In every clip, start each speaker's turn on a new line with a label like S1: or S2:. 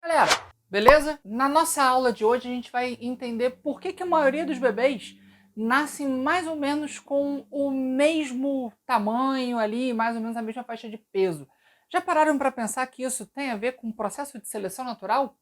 S1: Galera, beleza? Na nossa aula de hoje a gente vai entender por que a maioria dos bebês nascem mais ou menos com o mesmo tamanho ali, mais ou menos a mesma faixa de peso. Já pararam para pensar que isso tem a ver com o processo de seleção natural?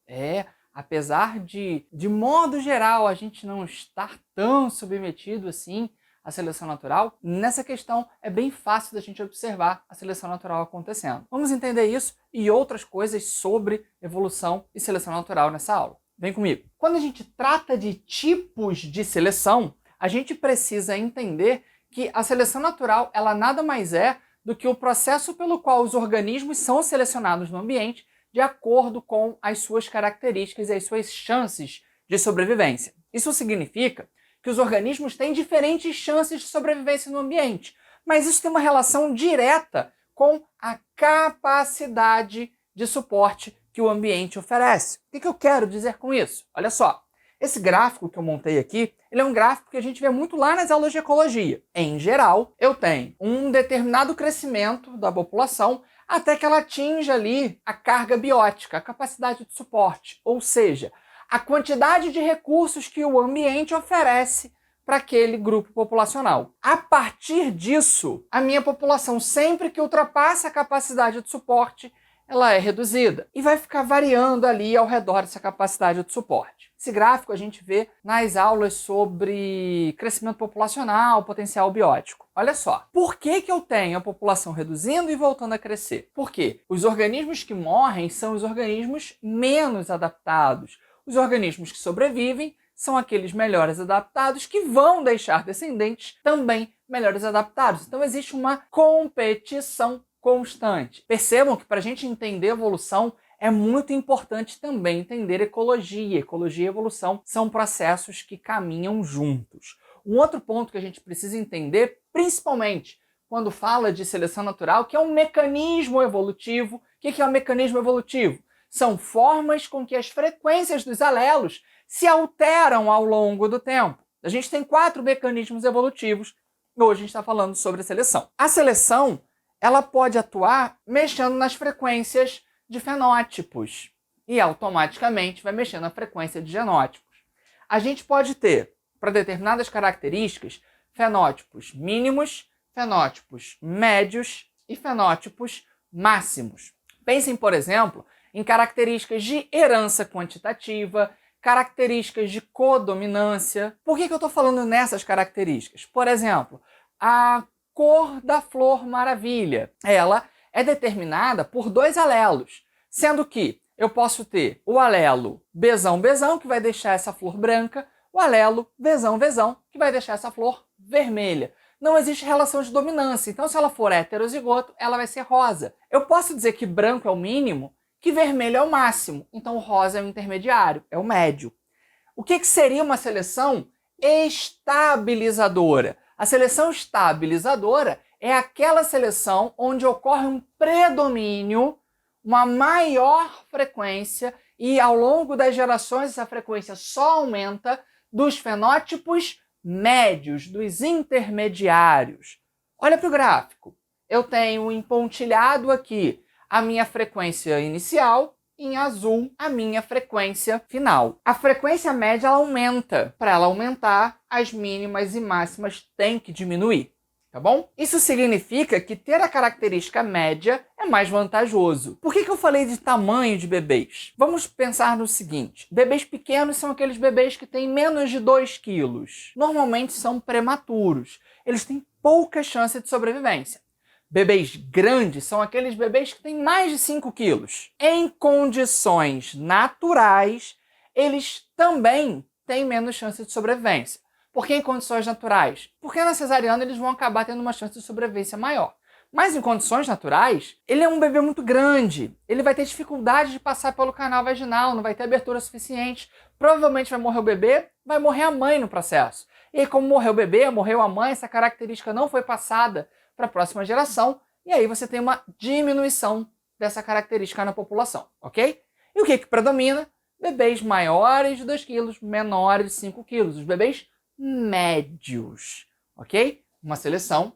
S1: Apesar de modo geral, a gente não estar tão submetido assim à seleção natural, nessa questão é bem fácil da gente observar a seleção natural acontecendo. Vamos entender isso e outras coisas sobre evolução e seleção natural nessa aula. Vem comigo. Quando a gente trata de tipos de seleção, a gente precisa entender que a seleção natural ela nada mais é do que o processo pelo qual os organismos são selecionados no ambiente de acordo com as suas características e as suas chances de sobrevivência. Isso significa que os organismos têm diferentes chances de sobrevivência no ambiente, mas isso tem uma relação direta com a capacidade de suporte que o ambiente oferece. O que eu quero dizer com isso? Olha só, esse gráfico que eu montei aqui, ele é um gráfico que a gente vê muito lá nas aulas de ecologia. Em geral, eu tenho um determinado crescimento da população até que ela atinja ali a carga biótica, a capacidade de suporte, ou seja, a quantidade de recursos que o ambiente oferece para aquele grupo populacional. A partir disso, a minha população, sempre que ultrapassa a capacidade de suporte, ela é reduzida e vai ficar variando ali ao redor dessa capacidade de suporte. Esse gráfico a gente vê nas aulas sobre crescimento populacional, potencial biótico. Olha só, por que eu tenho a população reduzindo e voltando a crescer? Porque os organismos que morrem são os organismos menos adaptados. Os organismos que sobrevivem são aqueles melhores adaptados que vão deixar descendentes também melhores adaptados. Então existe uma competição constante. Percebam que para a gente entender evolução é muito importante também entender ecologia. Ecologia e evolução são processos que caminham juntos. Um outro ponto que a gente precisa entender, principalmente quando fala de seleção natural, que é um mecanismo evolutivo. O que é um mecanismo evolutivo? São formas com que as frequências dos alelos se alteram ao longo do tempo. A gente tem 4 mecanismos evolutivos e hoje a gente está falando sobre a seleção. A seleção ela pode atuar mexendo nas frequências de fenótipos e automaticamente vai mexer na frequência de genótipos. A gente pode ter, para determinadas características, fenótipos mínimos, fenótipos médios e fenótipos máximos. Pensem, por exemplo, em características de herança quantitativa, características de codominância. Por que eu estou falando nessas características? Por exemplo, a cor da flor maravilha. Ela é determinada por 2 alelos, sendo que eu posso ter o alelo Bzão, que vai deixar essa flor branca, o alelo Vzão, que vai deixar essa flor vermelha. Não existe relação de dominância, então se ela for heterozigoto, ela vai ser rosa. Eu posso dizer que branco é o mínimo, que vermelho é o máximo, então o rosa é o intermediário, é o médio. O que seria uma seleção estabilizadora? A seleção estabilizadora é aquela seleção onde ocorre um predomínio, uma maior frequência, e ao longo das gerações essa frequência só aumenta dos fenótipos médios, dos intermediários. Olha para o gráfico. Eu tenho em pontilhado aqui a minha frequência inicial, em azul a minha frequência final. A frequência média ela aumenta. Para ela aumentar, as mínimas e máximas têm que diminuir, tá bom? Isso significa que ter a característica média é mais vantajoso. Por que eu falei de tamanho de bebês? Vamos pensar no seguinte. Bebês pequenos são aqueles bebês que têm menos de 2 quilos. Normalmente são prematuros. Eles têm pouca chance de sobrevivência. Bebês grandes são aqueles bebês que têm mais de 5 quilos. Em condições naturais, eles também têm menos chance de sobrevivência. Por que em condições naturais? Porque na cesariana eles vão acabar tendo uma chance de sobrevivência maior. Mas em condições naturais, ele é um bebê muito grande. Ele vai ter dificuldade de passar pelo canal vaginal, não vai ter abertura suficiente. Provavelmente vai morrer o bebê, vai morrer a mãe no processo. E aí, como morreu o bebê, morreu a mãe, essa característica não foi passada para a próxima geração, e aí você tem uma diminuição dessa característica na população, ok? E o que predomina? Bebês maiores de 2 quilos, menores de 5 quilos, os bebês médios, ok? Uma seleção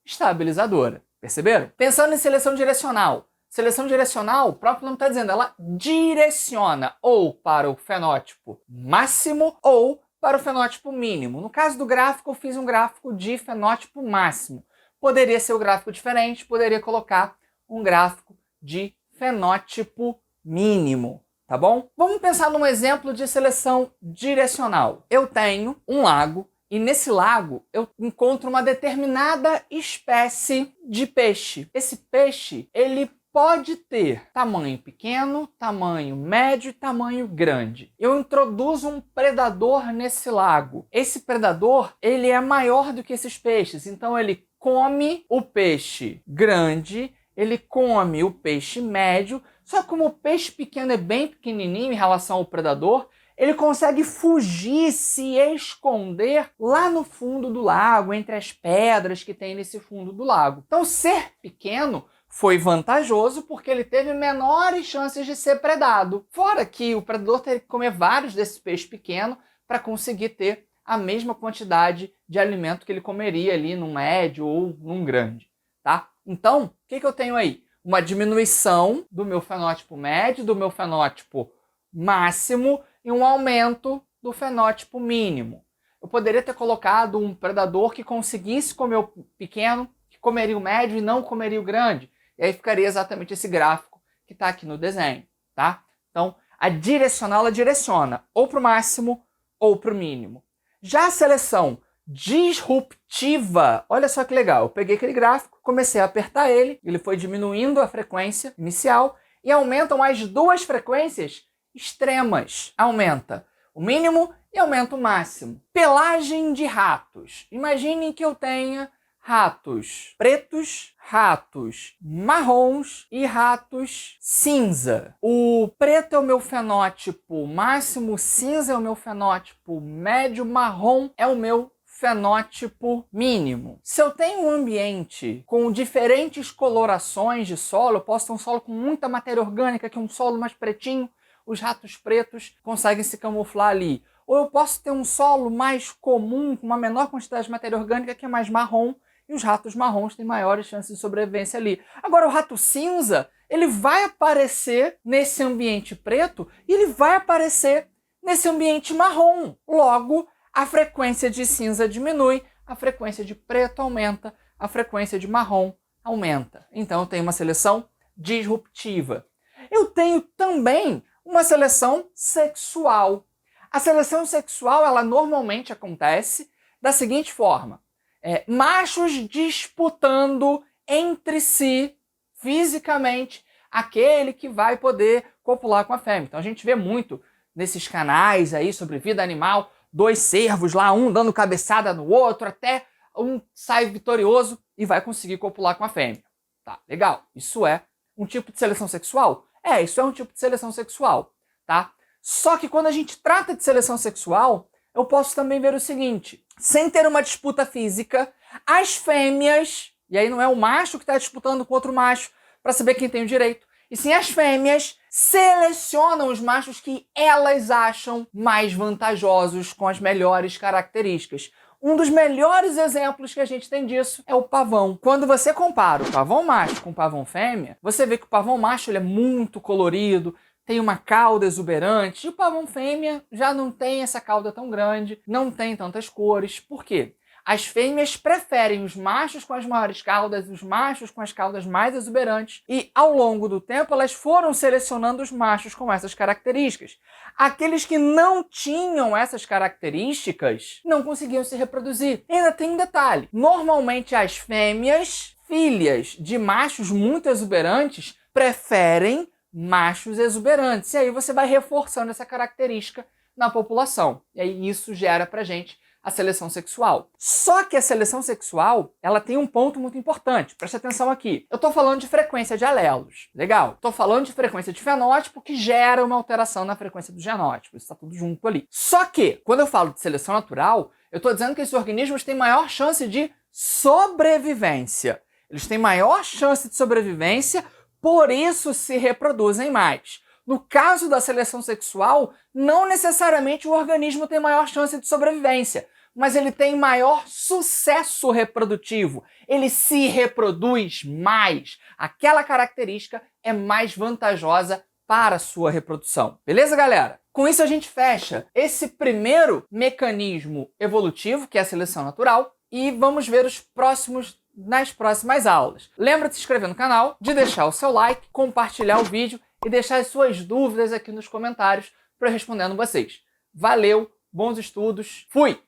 S1: estabilizadora, perceberam? Pensando em seleção direcional, Seleção direcional, o próprio nome está dizendo, ela direciona ou para o fenótipo máximo ou para o fenótipo mínimo. No caso do gráfico, eu fiz um gráfico de fenótipo máximo. Poderia ser um gráfico diferente, poderia colocar um gráfico de fenótipo mínimo, tá bom? Vamos pensar num exemplo de seleção direcional. Eu tenho um lago e nesse lago eu encontro uma determinada espécie de peixe. Esse peixe, ele pode ter tamanho pequeno, tamanho médio e tamanho grande. Eu introduzo um predador nesse lago. Esse predador, ele é maior do que esses peixes, então ele come o peixe grande, ele come o peixe médio, só que como o peixe pequeno é bem pequenininho em relação ao predador, ele consegue fugir, se esconder lá no fundo do lago, entre as pedras que tem nesse fundo do lago. Então, ser pequeno foi vantajoso porque ele teve menores chances de ser predado. Fora que o predador teria que comer vários desses peixes pequenos para conseguir ter a mesma quantidade de alimento que ele comeria ali num médio ou num grande, tá? Então, o que eu tenho aí? Uma diminuição do meu fenótipo médio, do meu fenótipo máximo e um aumento do fenótipo mínimo. Eu poderia ter colocado um predador que conseguisse comer o pequeno, que comeria o médio e não comeria o grande. E aí ficaria exatamente esse gráfico que está aqui no desenho, tá? Então, a direcional, ela direciona ou para o máximo ou para o mínimo. Já a seleção disruptiva, olha só que legal, eu peguei aquele gráfico, comecei a apertar ele foi diminuindo a frequência inicial e aumentam as duas frequências extremas. Aumenta o mínimo e aumenta o máximo. Pelagem de ratos. Imaginem que eu tenha ratos pretos, ratos marrons e ratos cinza. O preto é o meu fenótipo máximo, o cinza é o meu fenótipo médio, marrom é o meu fenótipo mínimo. Se eu tenho um ambiente com diferentes colorações de solo, eu posso ter um solo com muita matéria orgânica, que é um solo mais pretinho, os ratos pretos conseguem se camuflar ali. Ou eu posso ter um solo mais comum, com uma menor quantidade de matéria orgânica, que é mais marrom, e os ratos marrons têm maiores chances de sobrevivência ali. Agora, o rato cinza, ele vai aparecer nesse ambiente preto e ele vai aparecer nesse ambiente marrom. Logo, a frequência de cinza diminui, a frequência de preto aumenta, a frequência de marrom aumenta. Então, eu tenho uma seleção disruptiva. Eu tenho também uma seleção sexual. A seleção sexual, ela normalmente acontece da seguinte forma. Machos disputando entre si, fisicamente, aquele que vai poder copular com a fêmea. Então a gente vê muito nesses canais aí sobre vida animal, dois cervos lá, um dando cabeçada no outro, até um sai vitorioso e vai conseguir copular com a fêmea. Tá, legal. Isso é um tipo de seleção sexual? Isso é um tipo de seleção sexual, tá? Só que quando a gente trata de seleção sexual, eu posso também ver o seguinte, sem ter uma disputa física, as fêmeas, e aí não é o macho que está disputando com outro macho para saber quem tem o direito, e sim as fêmeas selecionam os machos que elas acham mais vantajosos, com as melhores características. Um dos melhores exemplos que a gente tem disso é o pavão. Quando você compara o pavão macho com o pavão fêmea, você vê que o pavão macho ele é muito colorido, tem uma cauda exuberante, e o pavão fêmea já não tem essa cauda tão grande, não tem tantas cores. Por quê? As fêmeas preferem os machos com as maiores caudas, os machos com as caudas mais exuberantes, e ao longo do tempo elas foram selecionando os machos com essas características. Aqueles que não tinham essas características não conseguiam se reproduzir. E ainda tem um detalhe, normalmente as fêmeas, filhas de machos muito exuberantes, preferem machos exuberantes. E aí você vai reforçando essa característica na população. E aí isso gera pra gente a seleção sexual. Só que a seleção sexual, ela tem um ponto muito importante. Preste atenção aqui. Eu tô falando de frequência de alelos. Legal. Tô falando de frequência de fenótipo que gera uma alteração na frequência do genótipo. Isso tá tudo junto ali. Só que, quando eu falo de seleção natural, eu tô dizendo que esses organismos têm maior chance de sobrevivência. Eles têm maior chance de sobrevivência, por isso se reproduzem mais. No caso da seleção sexual, não necessariamente o organismo tem maior chance de sobrevivência, mas ele tem maior sucesso reprodutivo. Ele se reproduz mais. Aquela característica é mais vantajosa para a sua reprodução. Beleza, galera? Com isso a gente fecha esse primeiro mecanismo evolutivo, que é a seleção natural, e vamos ver os próximos nas próximas aulas. Lembra de se inscrever no canal, de deixar o seu like, compartilhar o vídeo e deixar as suas dúvidas aqui nos comentários para eu respondendo vocês. Valeu, bons estudos, fui!